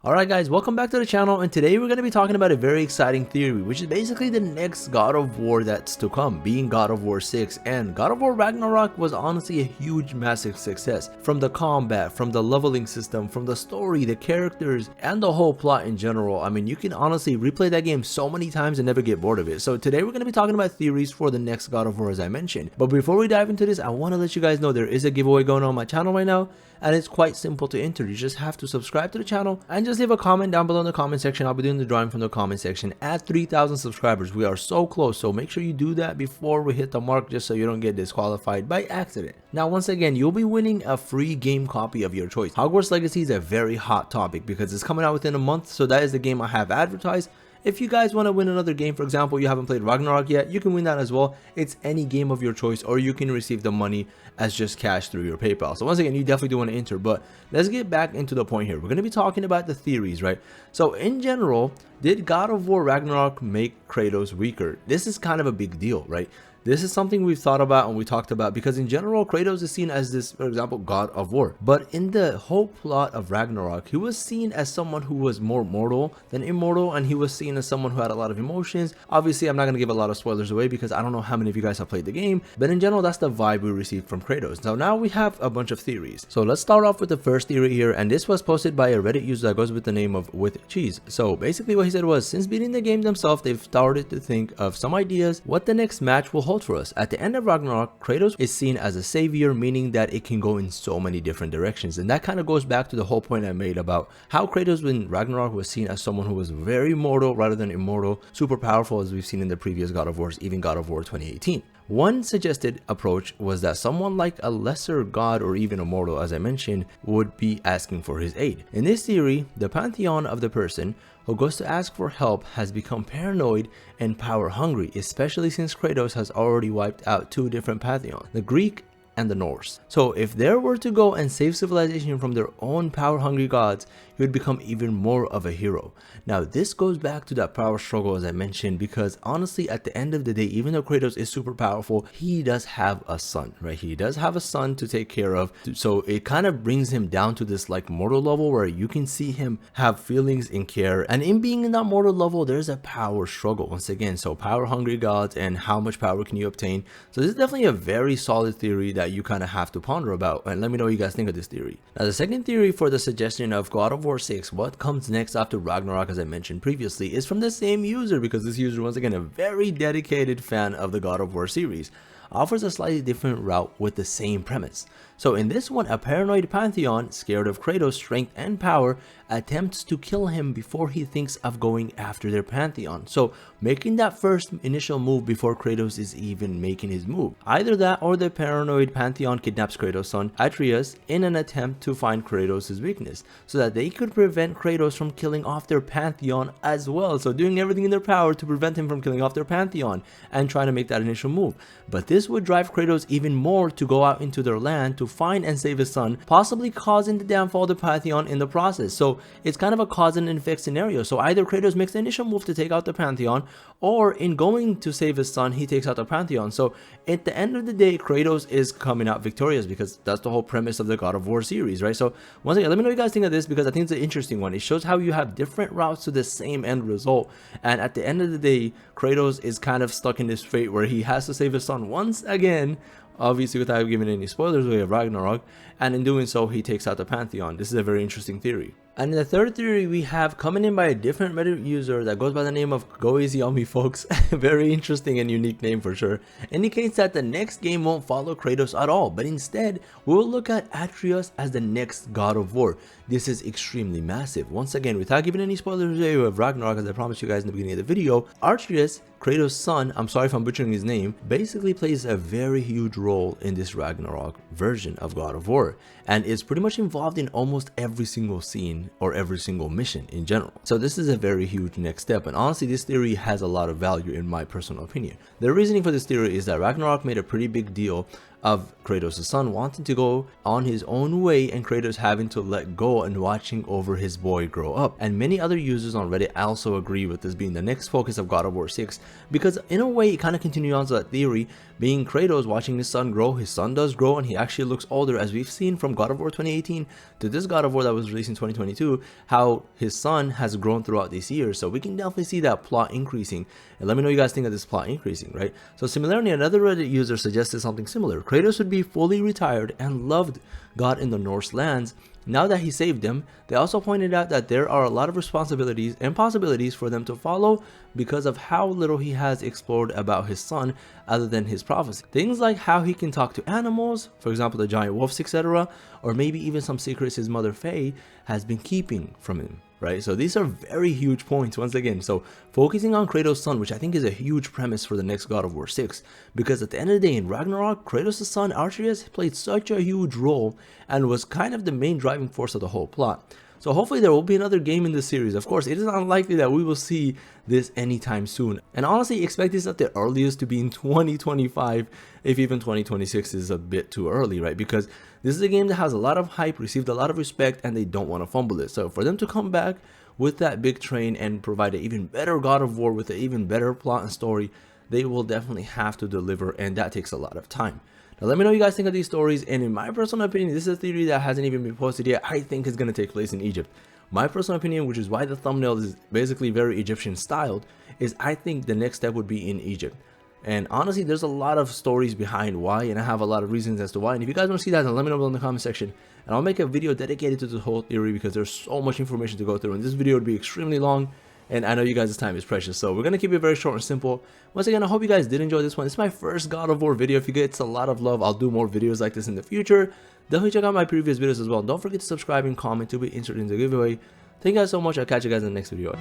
Alright guys, welcome back to the channel, and today we're going to be talking about a very exciting theory, which is basically the next God of War that's to come, being God of War 6. And God of War Ragnarok was honestly a huge, massive success. From the combat, from the leveling system, from the story, the characters, and the whole plot in general. I mean, you can honestly replay that game so many times and never get bored of it. So today we're going to be talking about theories for the next God of War, as I mentioned. But before we dive into this, I want to let you guys know there is a giveaway going on my channel right now, and it's quite simple to enter. You just have to subscribe to the channel and just leave a comment down below in the comment section. I'll be doing the drawing from the comment section at 3,000 subscribers. We are so close, so make sure you do that before we hit the mark, just so you don't get disqualified by accident. Now, once again, you'll be winning a free game copy of your choice. Hogwarts Legacy is a very hot topic because it's coming out within a month, so that is the game I have advertised. If you guys want to win another game, for example, you haven't played Ragnarok yet, you can win that as well. It's any game of your choice, or you can receive the money as just cash through your PayPal. So once again, you definitely do want to enter, but let's get back into the point here. We're going to be talking about the theories, right? So in general, did God of War Ragnarok make Kratos weaker? This is kind of a big deal, right? This is something we've thought about and we talked about, because in general, Kratos is seen as this, for example, God of War. But in the whole plot of Ragnarok, he was seen as someone who was more mortal than immortal, and he was seen as someone who had a lot of emotions. Obviously, I'm not going to give a lot of spoilers away because I don't know how many of you guys have played the game, but in general, that's the vibe we received from Kratos. So now we have a bunch of theories. So let's start off with the first theory here, and this was posted by a Reddit user that goes with the name of With Cheese. So basically what he said was, since beating the game themselves, they've started to think of some ideas what the next match will hold for us. At the end of Ragnarok, Kratos is seen as a savior, meaning that it can go in so many different directions. And that kind of goes back to the whole point I made about how Kratos in Ragnarok was seen as someone who was very mortal rather than immortal, super powerful, as we've seen in the previous God of Wars, even God of War 2018. One suggested approach was that someone like a lesser god or even immortal, as I mentioned, would be asking for his aid. In this theory, the pantheon of the person who goes to ask for help has become paranoid and power hungry, especially since Kratos has already wiped out two different pantheons, the Greek and the Norse. So if they were to go and save civilization from their own power hungry gods, he would become even more of a hero. Now this goes back to that power struggle, as I mentioned, because honestly at the end of the day, even though Kratos is super powerful, he does have a son, right? He does have a son to take care of, so it kind of brings him down to this like mortal level where you can see him have feelings and care, and in being in that mortal level there's a power struggle once again. So power hungry gods and how much power can you obtain. So this is definitely a very solid theory that you kind of have to ponder about, and let me know what you guys think of this theory. Now the second theory for the suggestion of God of War 6, what comes next after Ragnarok, as I mentioned previously, is from the same user, because this user, once again, a very dedicated fan of the God of War series, offers a slightly different route with the same premise. So in this one, a paranoid pantheon, scared of Kratos' strength and power, attempts to kill him before he thinks of going after their pantheon. So making that first initial move before Kratos is even making his move. Either that or the paranoid pantheon kidnaps Kratos' son Atreus in an attempt to find Kratos' weakness, so that they could prevent Kratos from killing off their pantheon as well. So doing everything in their power to prevent him from killing off their pantheon and trying to make that initial move. But this would drive Kratos even more to go out into their land to find and save his son, possibly causing the downfall of the pantheon in the process. So it's kind of a cause and effect scenario. So either Kratos makes the initial move to take out the pantheon, or in going to save his son, he takes out the pantheon. So at the end of the day, Kratos is coming out victorious, because that's the whole premise of the God of War series, right? So once again, let me know what you guys think of this, because I think it's an interesting one. It shows how you have different routes to the same end result, and at the end of the day, Kratos is kind of stuck in this fate where he has to save his son once again, obviously without giving any spoilers away of Ragnarok, and in doing so he takes out the pantheon. This is a very interesting theory. And in the third theory we have, coming in by a different Reddit user that goes by the name of Go Easy on Me Folks, very interesting and unique name for sure, indicates that the next game won't follow Kratos at all, but instead we'll look at Atreus as the next God of War. This is extremely massive. Once again, without giving any spoilers away of Ragnarok, as I promised you guys in the beginning of the video, Atreus, Kratos' son, I'm sorry if I'm butchering his name, basically plays a very huge role in this Ragnarok version of God of War, and is pretty much involved in almost every single scene or every single mission in general. So this is a very huge next step, and honestly this theory has a lot of value in my personal opinion. The reasoning for this theory is that Ragnarok made a pretty big deal of Kratos' son wanting to go on his own way and Kratos having to let go and watching over his boy grow up. And many other users on Reddit also agree with this being the next focus of God of War 6, because in a way it kind of continues on to that theory, being Kratos watching his son grow. His son does grow and he actually looks older, as we've seen from God of War 2018 to this God of War that was released in 2022, how his son has grown throughout these years. So we can definitely see that plot increasing. And let me know what you guys think of this plot increasing, right? So similarly, another Reddit user suggested something similar. Kratos would be fully retired and loved God in the Norse lands now that he saved them. They also pointed out that there are a lot of responsibilities and possibilities for them to follow because of how little he has explored about his son other than his prophecy. Things like how he can talk to animals, for example the giant wolves, etc., or maybe even some secrets his mother Faye has been keeping from him. Right, so these are very huge points once again. So focusing on Kratos' son, which I think is a huge premise for the next God of War 6, because at the end of the day in Ragnarok, Kratos' son Atreus played such a huge role and was kind of the main driving force of the whole plot. So hopefully there will be another game in this series. Of course, it is unlikely that we will see this anytime soon. And honestly, expect this at the earliest to be in 2025, if even 2026 is a bit too early, right? Because this is a game that has a lot of hype, received a lot of respect, and they don't want to fumble it. So for them to come back with that big train and provide an even better God of War with an even better plot and story, they will definitely have to deliver, and that takes a lot of time. Now let me know what you guys think of these stories, and in my personal opinion, this is a theory that hasn't even been posted yet. I think it's going to take place in Egypt. My personal opinion, which is why the thumbnail is basically very Egyptian styled, is I think the next step would be in Egypt. And honestly, there's a lot of stories behind why, and I have a lot of reasons as to why. And if you guys want to see that, then let me know below in the comment section, and I'll make a video dedicated to this whole theory because there's so much information to go through, and this video would be extremely long. And I know you guys' time is precious, so we're going to keep it very short and simple. Once again, I hope you guys did enjoy this one. It's my first God of War video. If you get a lot of love, I'll do more videos like this in the future. Definitely check out my previous videos as well. Don't forget to subscribe and comment to be entered in the giveaway. Thank you guys so much. I'll catch you guys in the next video.